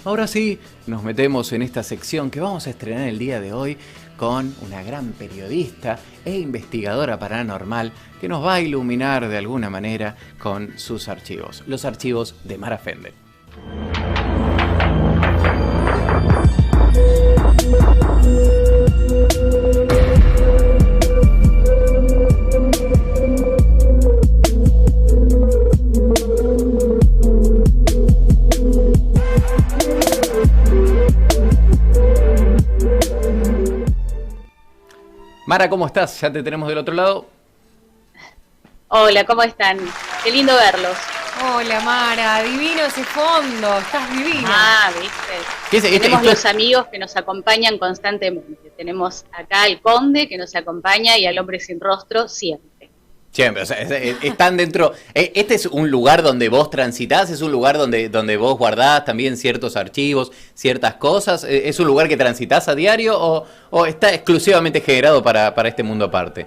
Ahora sí, nos metemos en esta sección que vamos a estrenar el día de hoy con una gran periodista e investigadora paranormal que nos va a iluminar de alguna manera con sus archivos, los archivos de Mara Fender. Mara, ¿cómo estás? ¿Ya te tenemos del otro lado? Hola, ¿cómo están? Qué lindo verlos. Hola Mara, divino ese fondo, estás divina. Ah, viste. Tenemos los amigos que nos acompañan constantemente. Tenemos acá al Conde que nos acompaña y al Hombre sin Rostro siempre. Siempre, o sea, están dentro. ¿Este es un lugar donde vos transitás? ¿Es un lugar donde vos guardás también ciertos archivos, ciertas cosas? ¿Es un lugar que transitás a diario o está exclusivamente generado para este mundo aparte?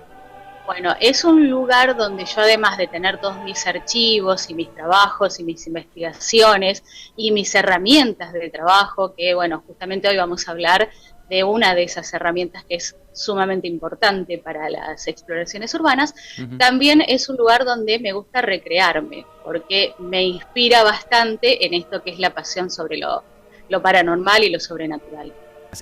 Bueno, es un lugar donde yo, además de tener todos mis archivos y mis trabajos y mis investigaciones y mis herramientas de trabajo, que bueno, justamente hoy vamos a hablar de una de esas herramientas que es sumamente importante para las exploraciones urbanas, también es un lugar donde me gusta recrearme, porque me inspira bastante en esto que es la pasión sobre lo paranormal y lo sobrenatural.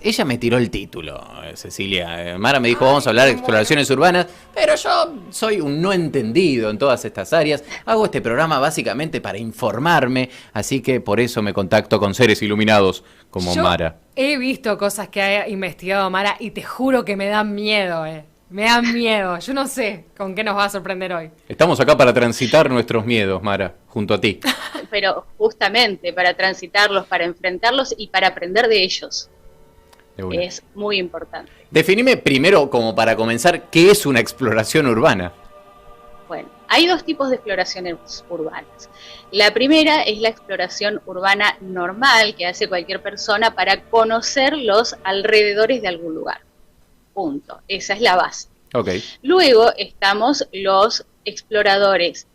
Ella me tiró el título, Cecilia. Mara me dijo, vamos a hablar de exploraciones urbanas, pero yo soy un no entendido en todas estas áreas. Hago este programa básicamente para informarme, así que por eso me contacto con seres iluminados como Mara. He visto cosas que ha investigado Mara y te juro que me dan miedo, Me dan miedo. Yo no sé con qué nos va a sorprender hoy. Estamos acá para transitar nuestros miedos, Mara, junto a ti. Pero justamente para transitarlos, para enfrentarlos y para aprender de ellos. Es muy importante. Definime primero, como para comenzar, ¿qué es una exploración urbana? Bueno, hay dos tipos de exploraciones urbanas. La primera es la exploración urbana normal que hace cualquier persona para conocer los alrededores de algún lugar. Punto. Esa es la base. Okay. Luego estamos los exploradores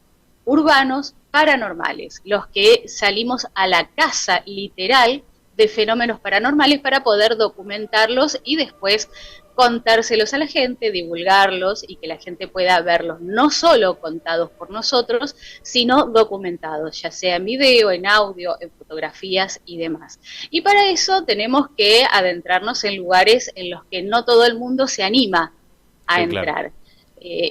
urbanos paranormales, los que salimos a la caza literal de fenómenos paranormales para poder documentarlos y después contárselos a la gente, divulgarlos y que la gente pueda verlos no solo contados por nosotros, sino documentados, ya sea en video, en audio, en fotografías y demás. Y para eso tenemos que adentrarnos en lugares en los que no todo el mundo se anima a entrar. Claro.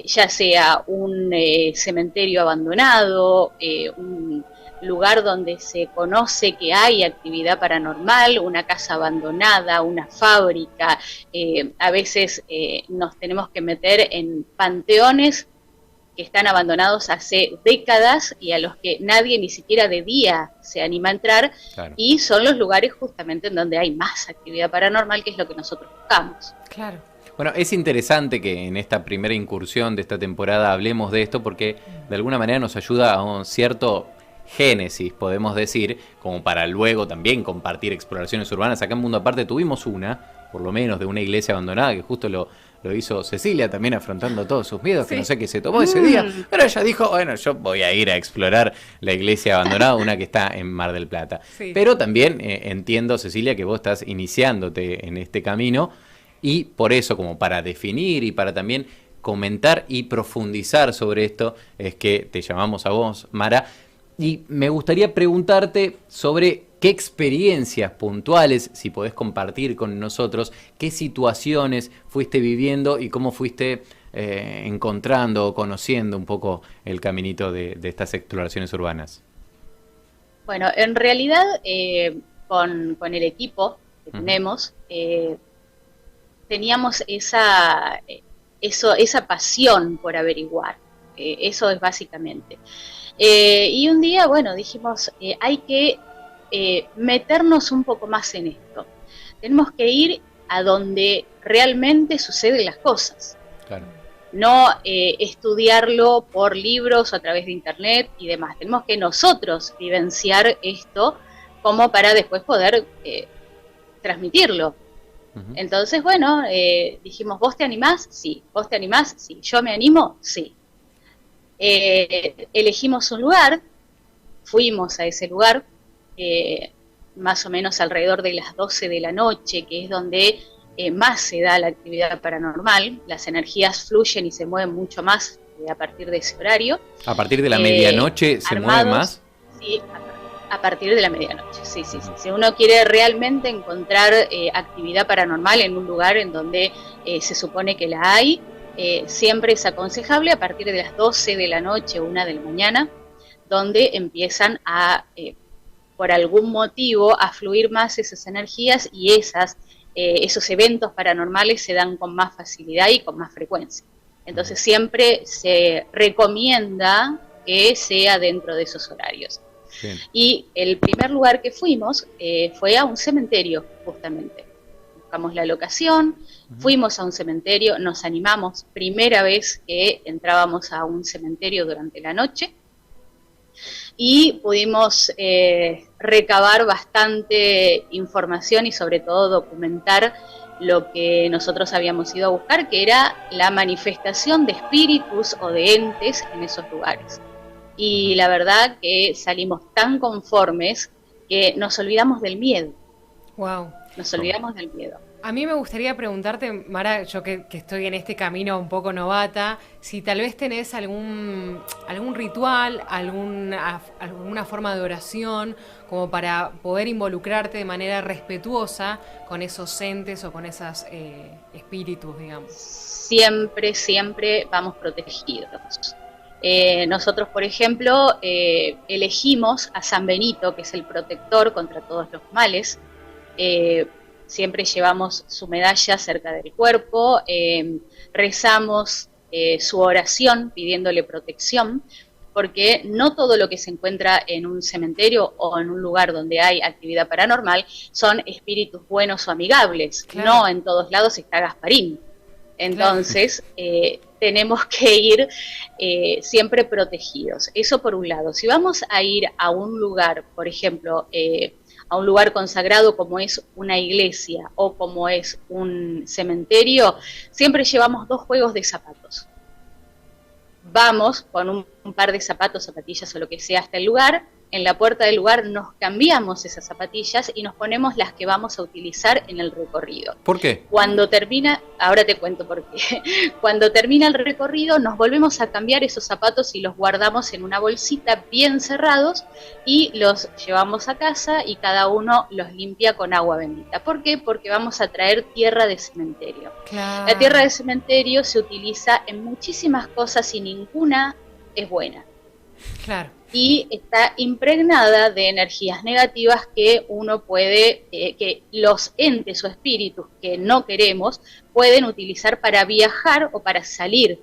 Ya sea un cementerio abandonado, un lugar donde se conoce que hay actividad paranormal, una casa abandonada, una fábrica, a veces nos tenemos que meter en panteones que están abandonados hace décadas y a los que nadie ni siquiera de día se anima a entrar, claro. Y son los lugares justamente en donde hay más actividad paranormal, que es lo que nosotros buscamos. Claro. Bueno, es interesante que en esta primera incursión de esta temporada hablemos de esto porque de alguna manera nos ayuda a un cierto génesis, podemos decir, como para luego también compartir exploraciones urbanas. Acá en Mundo Aparte tuvimos una, por lo menos, de una iglesia abandonada, que justo lo hizo Cecilia, también afrontando todos sus miedos, sí. Que no sé qué se tomó ese día, pero ella dijo, bueno, yo voy a ir a explorar la iglesia abandonada, una que está en Mar del Plata. Sí. Pero también entiendo, Cecilia, que vos estás iniciándote en este camino, y por eso, como para definir y para también comentar y profundizar sobre esto, es que te llamamos a vos, Mara. Y me gustaría preguntarte sobre qué experiencias puntuales, si podés compartir con nosotros, qué situaciones fuiste viviendo y cómo fuiste encontrando o conociendo un poco el caminito de estas exploraciones urbanas. Bueno, en realidad con el equipo que tenemos, teníamos esa pasión por averiguar, eso es básicamente. Y un día, bueno, dijimos, hay que meternos un poco más en esto. Tenemos que ir a donde realmente suceden las cosas. Claro. No estudiarlo por libros o a través de internet y demás. Tenemos que nosotros vivenciar esto como para después poder transmitirlo. Entonces, bueno, dijimos, ¿vos te animás? Sí. ¿Vos te animás? Sí. ¿Yo me animo? Sí. Elegimos un lugar, fuimos a ese lugar, más o menos alrededor de las 12 de la noche, que es donde más se da la actividad paranormal. Las energías fluyen y se mueven mucho más a partir de ese horario. ¿A partir de la medianoche se mueve más? Sí, a partir de la medianoche, sí. Si uno quiere realmente encontrar actividad paranormal en un lugar en donde se supone que la hay, siempre es aconsejable a partir de las 12 de la noche, 1 de la mañana, donde empiezan a, por algún motivo, a fluir más esas energías y esos eventos paranormales se dan con más facilidad y con más frecuencia. Entonces siempre se recomienda que sea dentro de esos horarios. Bien. Y el primer lugar que fuimos fue a un cementerio, justamente. Buscamos la locación, fuimos a un cementerio, nos animamos, primera vez que entrábamos a un cementerio durante la noche, y pudimos recabar bastante información y sobre todo documentar lo que nosotros habíamos ido a buscar, que era la manifestación de espíritus o de entes en esos lugares. Y la verdad que salimos tan conformes que nos olvidamos del miedo. Wow. Nos olvidamos del miedo. A mí me gustaría preguntarte, Mara, yo que estoy en este camino un poco novata, si tal vez tenés algún ritual, alguna forma de oración, como para poder involucrarte de manera respetuosa con esos entes o con esos espíritus, digamos. Siempre vamos protegidos. Nosotros, por ejemplo, elegimos a San Benito, que es el protector contra todos los males. Siempre llevamos su medalla cerca del cuerpo, rezamos su oración pidiéndole protección, porque no todo lo que se encuentra en un cementerio o en un lugar donde hay actividad paranormal son espíritus buenos o amigables. Claro. No en todos lados está Gasparín. Entonces, tenemos que ir siempre protegidos. Eso por un lado. Si vamos a ir a un lugar, por ejemplo, a un lugar consagrado como es una iglesia o como es un cementerio, siempre llevamos 2 juegos de zapatos. Vamos con un par de zapatos, zapatillas o lo que sea hasta el lugar. En la puerta del lugar nos cambiamos esas zapatillas y nos ponemos las que vamos a utilizar en el recorrido. ¿Por qué? Cuando termina, ahora te cuento por qué. Cuando termina el recorrido nos volvemos a cambiar esos zapatos y los guardamos en una bolsita bien cerrados y los llevamos a casa y cada uno los limpia con agua bendita. ¿Por qué? Porque vamos a traer tierra de cementerio. Claro. La tierra de cementerio se utiliza en muchísimas cosas y ninguna es buena. Claro. Y está impregnada de energías negativas que uno puede, que los entes o espíritus que no queremos pueden utilizar para viajar o para salir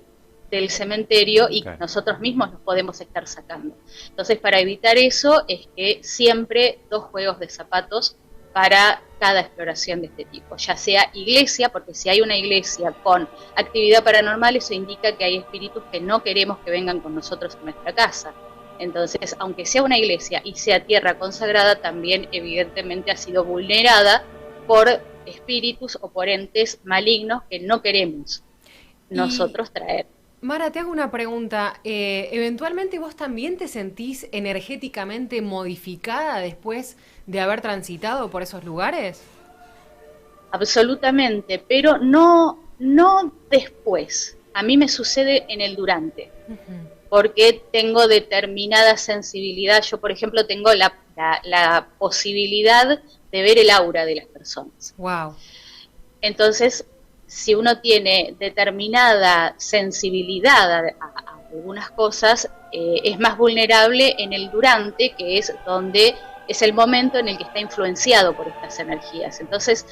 del cementerio y okay. Nosotros mismos los podemos estar sacando. Entonces, para evitar eso es que siempre 2 juegos de zapatos para cada exploración de este tipo, ya sea iglesia, porque si hay una iglesia con actividad paranormal, eso indica que hay espíritus que no queremos que vengan con nosotros a nuestra casa. Entonces, aunque sea una iglesia y sea tierra consagrada, también evidentemente ha sido vulnerada por espíritus o por entes malignos que no queremos nosotros traer. Mara, te hago una pregunta. ¿Eventualmente vos también te sentís energéticamente modificada después de haber transitado por esos lugares? Absolutamente, pero no después. A mí me sucede en el durante. Uh-huh. Porque tengo determinada sensibilidad. Yo, por ejemplo, tengo la posibilidad de ver el aura de las personas. Wow. Entonces, si uno tiene determinada sensibilidad a algunas cosas, es más vulnerable en el durante, que es donde es el momento en el que está influenciado por estas energías. Entonces,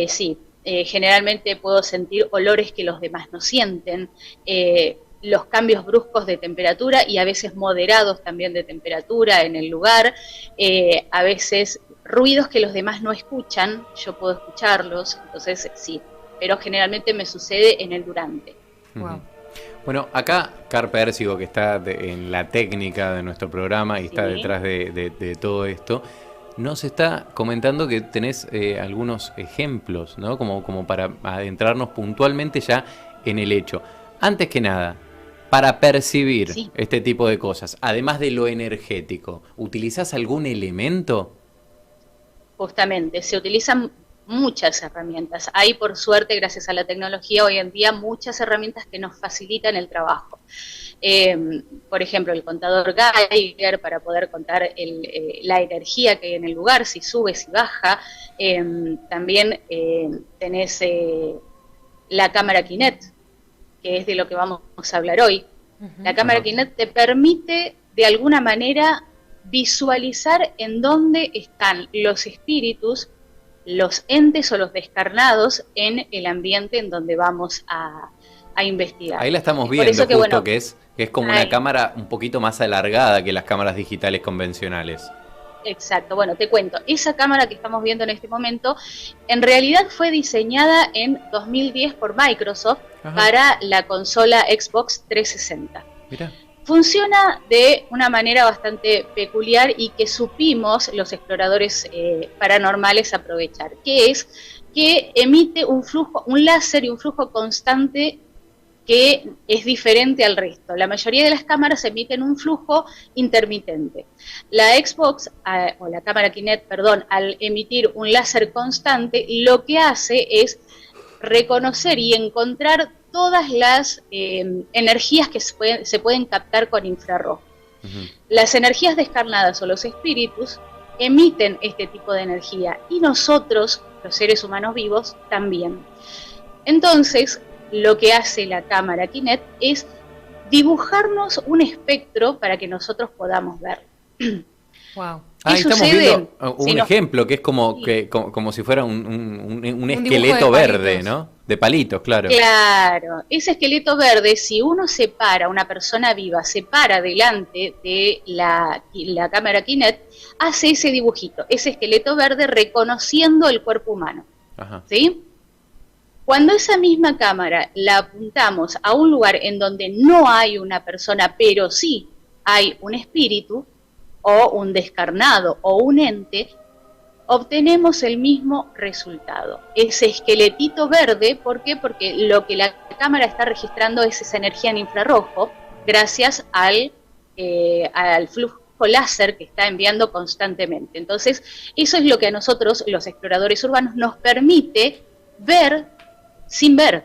sí, generalmente puedo sentir olores que los demás no sienten, los cambios bruscos de temperatura y a veces moderados también de temperatura en el lugar, a veces ruidos que los demás no escuchan, yo puedo escucharlos, entonces sí, pero generalmente me sucede en el durante. Wow. Bueno, acá Car Pérsigo, que está en la técnica de nuestro programa y sí. Está detrás de todo esto, nos está comentando que tenés algunos ejemplos, ¿no? Como para adentrarnos puntualmente ya en el hecho. Antes que nada, para percibir sí. Este tipo de cosas, además de lo energético, ¿utilizás algún elemento? Justamente, se utilizan muchas herramientas. Hay, por suerte, gracias a la tecnología, hoy en día muchas herramientas que nos facilitan el trabajo. Por ejemplo, el contador Geiger para poder contar la energía que hay en el lugar, si sube, si baja. También tenés la cámara Kinect, que es de lo que vamos a hablar hoy. La cámara Kinect te permite, de alguna manera, visualizar en dónde están los espíritus, los entes o los descarnados en el ambiente en donde vamos a investigar. Ahí la estamos viendo, justo que, bueno, que es como una cámara un poquito más alargada que las cámaras digitales convencionales. Exacto, bueno, te cuento, esa cámara que estamos viendo en este momento, en realidad fue diseñada en 2010 por Microsoft para la consola Xbox 360. Mirá. Funciona de una manera bastante peculiar y que supimos los exploradores paranormales aprovechar, que es que emite un flujo, un láser y un flujo constante que es diferente al resto. La mayoría de las cámaras emiten un flujo intermitente. La Xbox, o la cámara Kinect, perdón, al emitir un láser constante, lo que hace es reconocer y encontrar todas las energías que se pueden captar con infrarrojo. Las energías descarnadas o los espíritus emiten este tipo de energía y nosotros, los seres humanos vivos, también. Entonces, lo que hace la cámara Kinect es dibujarnos un espectro para que nosotros podamos ver. Wow. Ahí estamos viendo un ejemplo que es como si fuera un esqueleto verde, ¿no? De palitos, claro. Claro, ese esqueleto verde, si uno separa, una persona viva, se para delante de la cámara Kinect, hace ese dibujito, ese esqueleto verde reconociendo el cuerpo humano. ¿Sí? Cuando esa misma cámara la apuntamos a un lugar en donde no hay una persona, pero sí hay un espíritu, o un descarnado, o un ente, obtenemos el mismo resultado. Ese esqueletito verde, ¿por qué? Porque lo que la cámara está registrando es esa energía en infrarrojo, gracias al flujo láser que está enviando constantemente. Entonces, eso es lo que a nosotros, los exploradores urbanos, nos permite ver sin ver,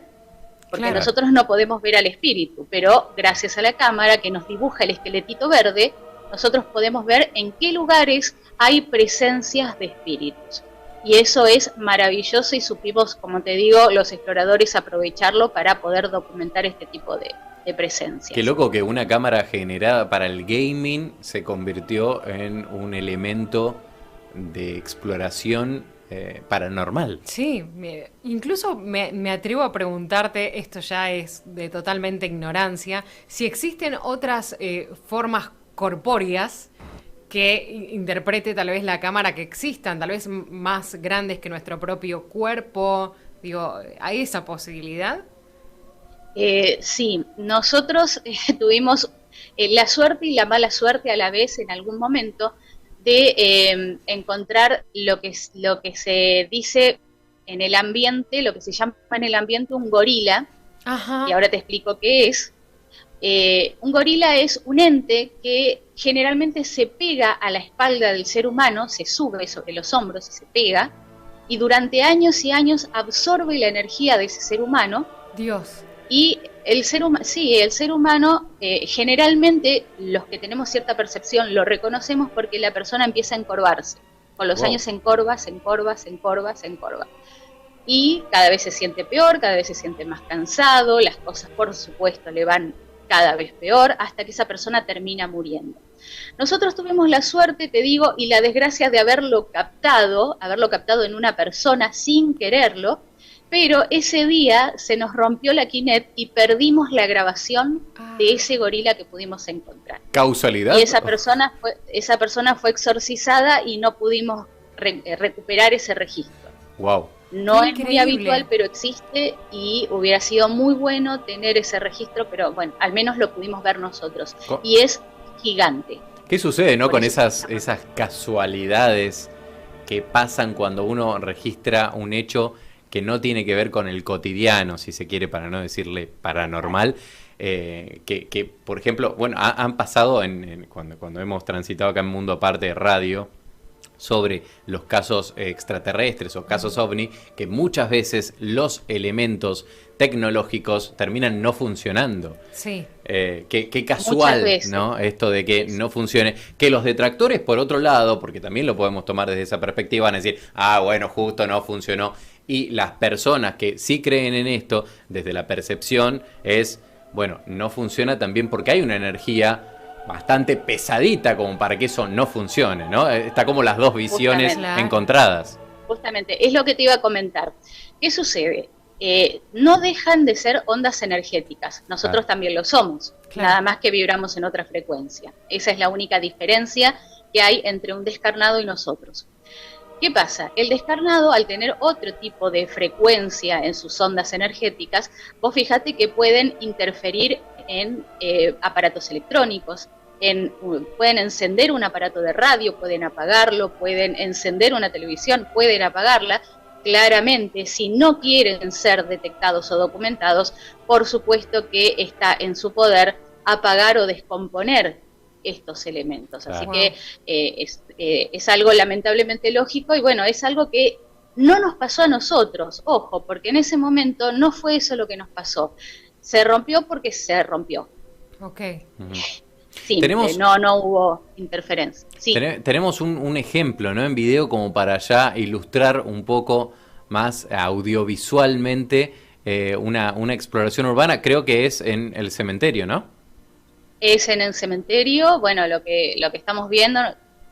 porque nosotros no podemos ver al espíritu, pero gracias a la cámara que nos dibuja el esqueletito verde, nosotros podemos ver en qué lugares hay presencias de espíritus. Y eso es maravilloso y supimos, como te digo, los exploradores aprovecharlo para poder documentar este tipo de presencias. Qué loco que una cámara generada para el gaming se convirtió en un elemento de exploración paranormal. Sí, incluso me atrevo a preguntarte, esto ya es de totalmente ignorancia, si existen otras formas corpóreas que interprete tal vez la cámara, que existan, tal vez más grandes que nuestro propio cuerpo. Digo, ¿hay esa posibilidad? Sí, nosotros tuvimos la suerte y la mala suerte a la vez en algún momento de encontrar lo que se dice en el ambiente, lo que se llama en el ambiente un gorila. Ajá. Y ahora te explico qué es. Un gorila es un ente que generalmente se pega a la espalda del ser humano, se sube sobre los hombros y se pega, y durante años y años absorbe la energía de ese ser humano. Dios. Y el ser humano, generalmente los que tenemos cierta percepción lo reconocemos porque la persona empieza a encorvarse. Con los años se encorva. Y cada vez se siente peor, cada vez se siente más cansado, las cosas por supuesto le van cada vez peor, hasta que esa persona termina muriendo. Nosotros tuvimos la suerte, te digo, y la desgracia de haberlo captado en una persona sin quererlo, pero ese día se nos rompió la Kinect y perdimos la grabación de ese gorila que pudimos encontrar. ¿Causalidad? Y esa persona fue exorcizada y no pudimos recuperar ese registro. Wow. No es muy habitual, pero existe y hubiera sido muy bueno tener ese registro, pero bueno, al menos lo pudimos ver nosotros. Y es gigante. ¿Qué sucede, no, con esas casualidades que pasan cuando uno registra un hecho que no tiene que ver con el cotidiano, si se quiere, para no decirle paranormal? Que por ejemplo, bueno, han pasado cuando hemos transitado acá en Mundo Aparte de Radio, sobre los casos extraterrestres o casos ovni, que muchas veces los elementos tecnológicos terminan no funcionando. Sí. Qué casual, ¿no? Esto de que no funcione. Que los detractores, por otro lado, porque también lo podemos tomar desde esa perspectiva, van a decir, bueno, justo no funcionó. Y las personas que sí creen en esto, desde la percepción, es, bueno, no funciona también porque hay una energía bastante pesadita como para que eso no funcione, ¿no? Está como las dos visiones encontradas. Justamente, es lo que te iba a comentar. ¿Qué sucede? No dejan de ser ondas energéticas, nosotros también lo somos, nada más que vibramos en otra frecuencia. Esa es la única diferencia que hay entre un descarnado y nosotros. ¿Qué pasa? El descarnado, al tener otro tipo de frecuencia en sus ondas energéticas, vos fíjate que pueden interferir en aparatos electrónicos, pueden encender un aparato de radio, pueden apagarlo, pueden encender una televisión, pueden apagarla. Claramente, si no quieren ser detectados o documentados, por supuesto que está en su poder apagar o descomponer estos elementos. Así que es algo lamentablemente lógico y bueno, es algo que no nos pasó a nosotros, ojo, porque en ese momento no fue eso lo que nos pasó. Se rompió porque se rompió. Ok. Simple, no hubo interferencia. Sí. Tenemos un ejemplo, ¿no?, en video como para ya ilustrar un poco más audiovisualmente una exploración urbana. Creo que es en el cementerio, ¿no? Es en el cementerio. Bueno, lo que estamos viendo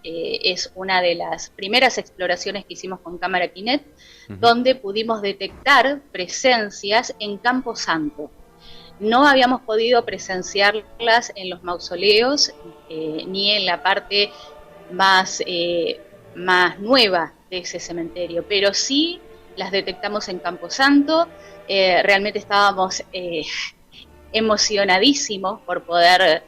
es una de las primeras exploraciones que hicimos con cámara Kinet, donde pudimos detectar presencias en Campo Santo. No habíamos podido presenciarlas en los mausoleos ni en la parte más nueva de ese cementerio, pero sí las detectamos en Camposanto. Realmente estábamos emocionadísimos por poder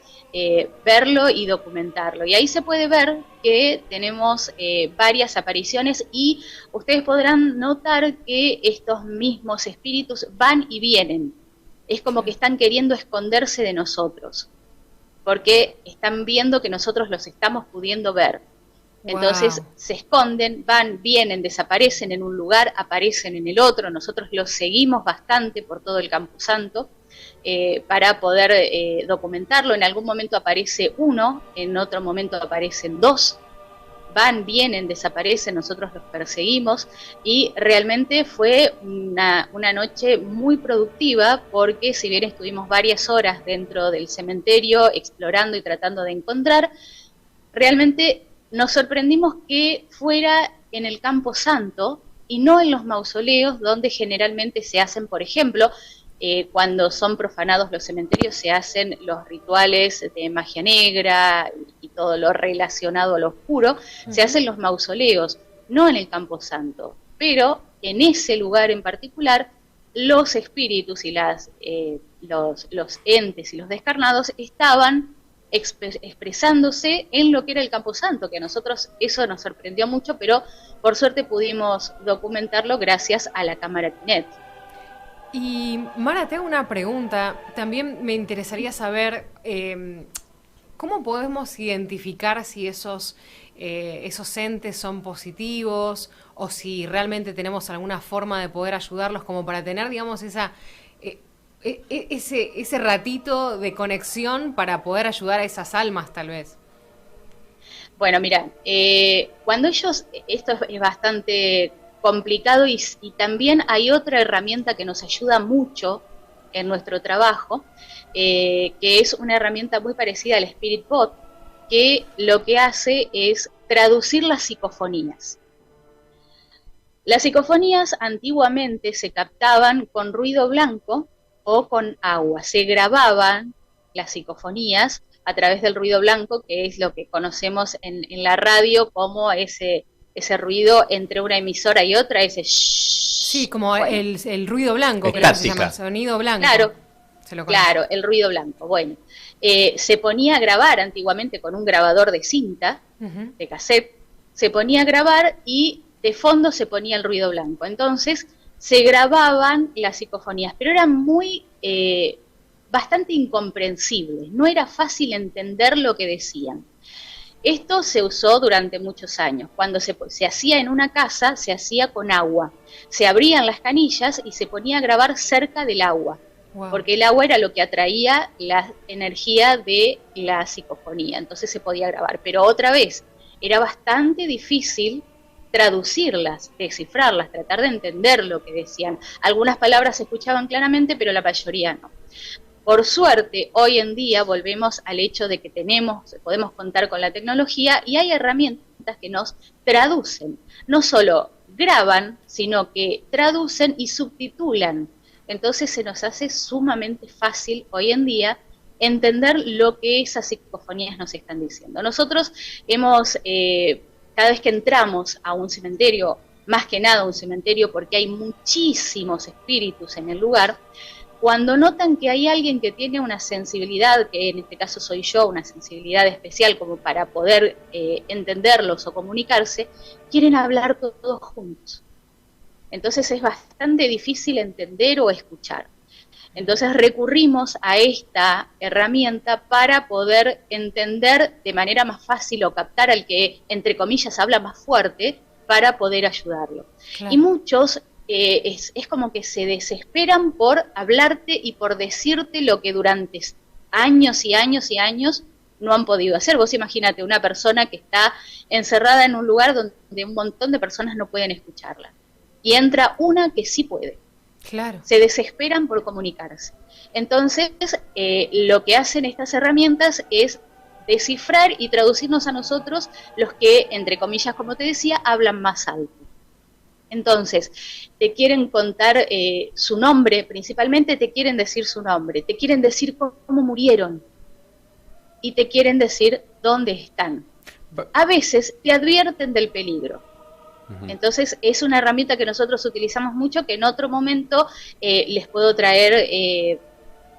verlo y documentarlo. Y ahí se puede ver que tenemos varias apariciones y ustedes podrán notar que estos mismos espíritus van y vienen. Es como que están queriendo esconderse de nosotros, porque están viendo que nosotros los estamos pudiendo ver. Entonces se esconden, van, vienen, desaparecen en un lugar, aparecen en el otro. Nosotros los seguimos bastante por todo el Camposanto para poder documentarlo. En algún momento aparece uno, en otro momento aparecen dos. Van, vienen, desaparecen, nosotros los perseguimos y realmente fue una noche muy productiva porque si bien estuvimos varias horas dentro del cementerio explorando y tratando de encontrar, realmente nos sorprendimos que fuera en el Campo Santo y no en los mausoleos donde generalmente se hacen, por ejemplo, cuando son profanados los cementerios se hacen los rituales de magia negra y todo lo relacionado a lo oscuro, se hacen los mausoleos, no en el Campo Santo, pero en ese lugar en particular los espíritus y los entes y los descarnados estaban expresándose en lo que era el Camposanto, que a nosotros eso nos sorprendió mucho, pero por suerte pudimos documentarlo gracias a la cámara Kinet. Y Mara, te hago una pregunta. También me interesaría saber cómo podemos identificar si esos entes son positivos o si realmente tenemos alguna forma de poder ayudarlos como para tener, digamos, ese ratito de conexión para poder ayudar a esas almas, tal vez. Bueno, mira, cuando esto es bastante complicado y también hay otra herramienta que nos ayuda mucho en nuestro trabajo, que es una herramienta muy parecida al Spirit Bot, que lo que hace es traducir las psicofonías. Las psicofonías antiguamente se captaban con ruido blanco o con agua. Se grababan las psicofonías a través del ruido blanco, que es lo que conocemos en la radio como ese ruido entre una emisora y otra, ese shhh. Sí, como bueno, el ruido blanco, estática, creo que se llama, sonido blanco. Claro, el ruido blanco. Bueno, se ponía a grabar antiguamente con un grabador de cinta, de cassette, se ponía a grabar y de fondo se ponía el ruido blanco. Entonces se grababan las psicofonías, pero eran bastante incomprensibles, no era fácil entender lo que decían. Esto se usó durante muchos años. Cuando se hacía en una casa, se hacía con agua. Se abrían las canillas y se ponía a grabar cerca del agua, porque el agua era lo que atraía la energía de la psicofonía, entonces se podía grabar. Pero otra vez, era bastante difícil traducirlas, descifrarlas, tratar de entender lo que decían. Algunas palabras se escuchaban claramente, pero la mayoría no. Por suerte, hoy en día volvemos al hecho de que podemos contar con la tecnología y hay herramientas que nos traducen. No solo graban, sino que traducen y subtitulan. Entonces se nos hace sumamente fácil hoy en día entender lo que esas psicofonías nos están diciendo. Nosotros cada vez que entramos a un cementerio, más que nada un cementerio porque hay muchísimos espíritus en el lugar, cuando notan que hay alguien que tiene una sensibilidad, que en este caso soy yo, una sensibilidad especial como para poder entenderlos o comunicarse, quieren hablar todos juntos. Entonces es bastante difícil entender o escuchar. Entonces recurrimos a esta herramienta para poder entender de manera más fácil o captar al que, entre comillas, habla más fuerte para poder ayudarlo. Claro. Y muchos es como que se desesperan por hablarte y por decirte lo que durante años y años y años no han podido hacer. Vos imagínate una persona que está encerrada en un lugar donde un montón de personas no pueden escucharla. Y entra una que sí puede. Claro. Se desesperan por comunicarse. Entonces, lo que hacen estas herramientas es descifrar y traducirnos a nosotros los que, entre comillas, como te decía, hablan más alto. Entonces, te quieren contar su nombre, principalmente te quieren decir su nombre, te quieren decir cómo murieron y te quieren decir dónde están. A veces te advierten del peligro. Entonces es una herramienta que nosotros utilizamos mucho, que en otro momento les puedo traer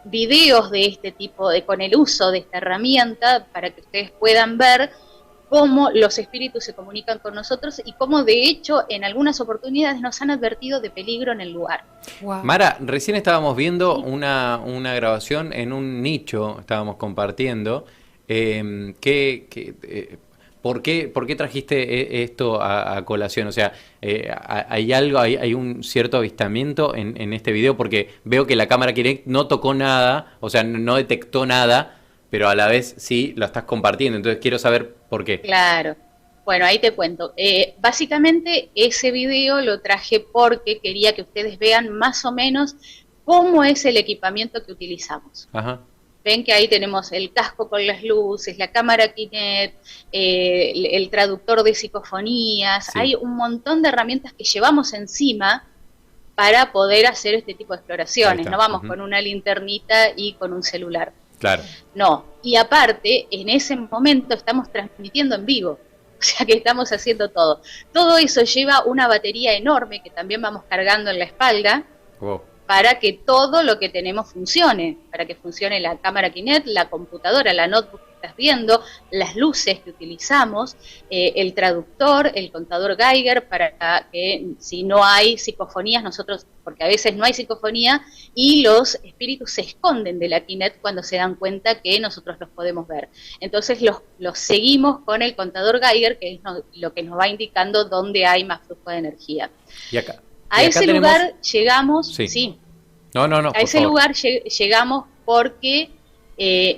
videos de este tipo, con el uso de esta herramienta, para que ustedes puedan ver cómo los espíritus se comunican con nosotros y cómo de hecho en algunas oportunidades nos han advertido de peligro en el lugar. Wow. Mara, recién estábamos viendo una grabación en un nicho, estábamos compartiendo, ¿por qué trajiste esto a colación? O sea, ¿hay un cierto avistamiento en este video? Porque veo que la cámara Kinect no tocó nada, o sea, no detectó nada, pero a la vez sí lo estás compartiendo. Entonces quiero saber por qué. Claro. Bueno, ahí te cuento. Básicamente ese video lo traje porque quería que ustedes vean más o menos cómo es el equipamiento que utilizamos. Ajá. Ven que ahí tenemos el casco con las luces, la cámara Kinect, el traductor de psicofonías. Sí. Hay un montón de herramientas que llevamos encima para poder hacer este tipo de exploraciones. No vamos con una linternita y con un celular. Claro. No, y aparte, en ese momento estamos transmitiendo en vivo. O sea que estamos haciendo todo. Todo eso lleva una batería enorme que también vamos cargando en la espalda. Wow. Para que todo lo que tenemos funcione, para que funcione la cámara Kinect, la computadora, la notebook que estás viendo, las luces que utilizamos, el traductor, el contador Geiger, para que si no hay psicofonías, nosotros, porque a veces no hay psicofonía, y los espíritus se esconden de la Kinect cuando se dan cuenta que nosotros los podemos ver. Entonces los seguimos con el contador Geiger, que es lo que nos va indicando dónde hay más flujo de energía. Y acá. A ese lugar llegamos, sí. No, a ese lugar llegamos porque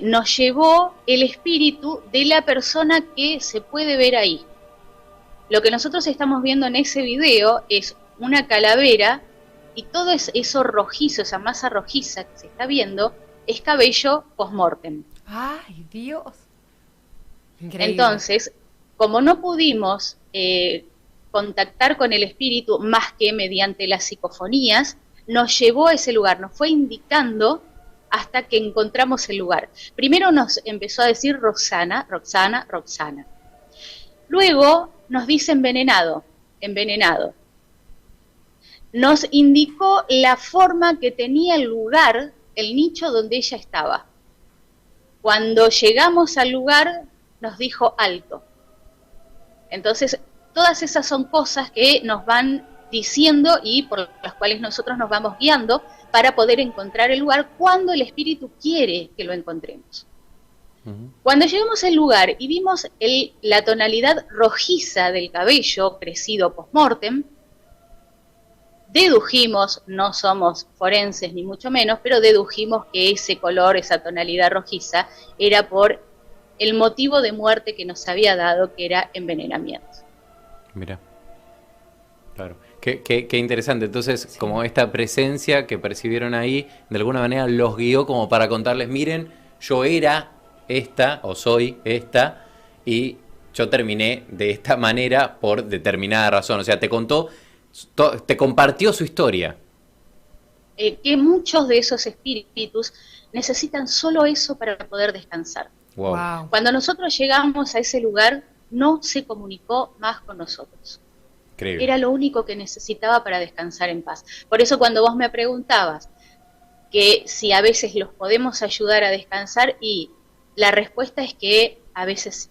nos llevó el espíritu de la persona que se puede ver ahí. Lo que nosotros estamos viendo en ese video es una calavera y todo eso rojizo, esa masa rojiza que se está viendo, es cabello post-mortem. ¡Ay, Dios! Increíble. Entonces, como no pudimos contactar con el espíritu más que mediante las psicofonías, nos llevó a ese lugar, nos fue indicando hasta que encontramos el lugar. Primero nos empezó a decir Roxana, Roxana, Roxana. Luego nos dice envenenado, envenenado. Nos indicó la forma que tenía el lugar, el nicho donde ella estaba. Cuando llegamos al lugar, nos dijo alto. Entonces, todas esas son cosas que nos van diciendo y por las cuales nosotros nos vamos guiando para poder encontrar el lugar cuando el espíritu quiere que lo encontremos. Cuando llegamos al lugar y vimos la tonalidad rojiza del cabello crecido post-mortem, dedujimos, no somos forenses ni mucho menos, pero dedujimos que ese color, esa tonalidad rojiza, era por el motivo de muerte que nos había dado, que era envenenamiento. Mira, claro. Qué interesante. Entonces, sí, como esta presencia que percibieron ahí, de alguna manera los guió como para contarles, miren, yo era esta o soy esta y yo terminé de esta manera por determinada razón. O sea, te compartió su historia. Que muchos de esos espíritus necesitan solo eso para poder descansar. Wow. Cuando nosotros llegamos a ese lugar, no se comunicó más con nosotros. Increíble. Era lo único que necesitaba para descansar en paz. Por eso cuando vos me preguntabas que si a veces los podemos ayudar a descansar, y la respuesta es que a veces sí,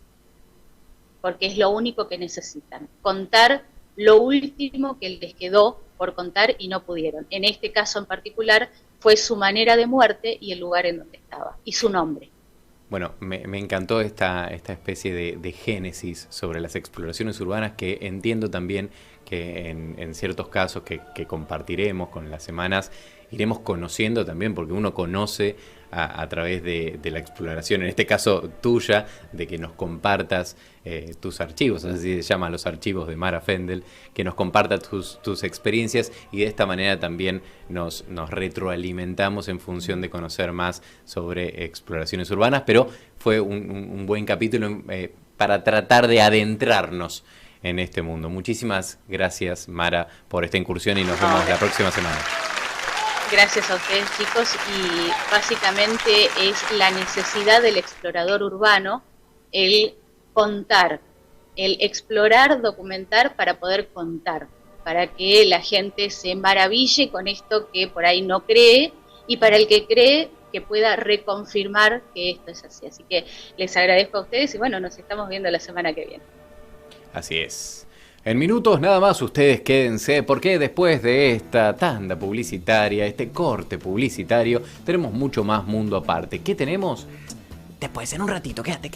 porque es lo único que necesitan. Contar lo último que les quedó por contar y no pudieron. En este caso en particular fue su manera de muerte y el lugar en donde estaba, y su nombre. Bueno, me encantó esta especie de génesis sobre las exploraciones urbanas, que entiendo también que en ciertos casos que compartiremos con las semanas, iremos conociendo también, porque uno conoce a través de la exploración, en este caso tuya, de que nos compartas tus archivos, así se llaman los archivos de Mara Fendel, que nos compartas tus experiencias, y de esta manera también nos retroalimentamos en función de conocer más sobre exploraciones urbanas, pero fue un buen capítulo para tratar de adentrarnos en este mundo. Muchísimas gracias, Mara, por esta incursión, y nos vemos la próxima semana. Gracias a ustedes, chicos, y básicamente es la necesidad del explorador urbano, el contar, el explorar, documentar para poder contar, para que la gente se maraville con esto que por ahí no cree, y para el que cree que pueda reconfirmar que esto es así. Así que les agradezco a ustedes y bueno, nos estamos viendo la semana que viene. Así es. En minutos nada más ustedes quédense, porque después de esta tanda publicitaria, este corte publicitario, tenemos mucho más mundo aparte. ¿Qué tenemos? Después, en un ratito, quédate.